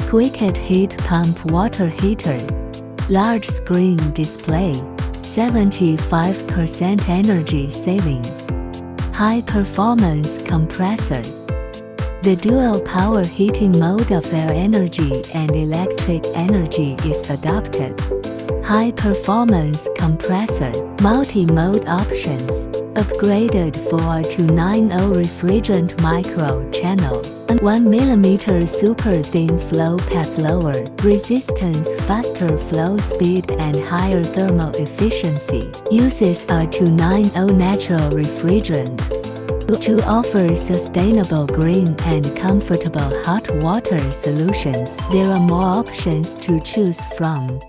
KWIKOT heat pump water heater. Large screen display. 75% energy saving. High performance compressor. The dual power heating mode of air energy and electric energy is adopted. High performance compressor. Multi-mode options. Upgraded 4290 refrigerant micro channel. 1 mm super thin flow path, lower resistance, faster flow speed and higher thermal efficiency. Uses a 290 natural refrigerant. To offer sustainable green and comfortable hot water solutions, there are more options to choose from.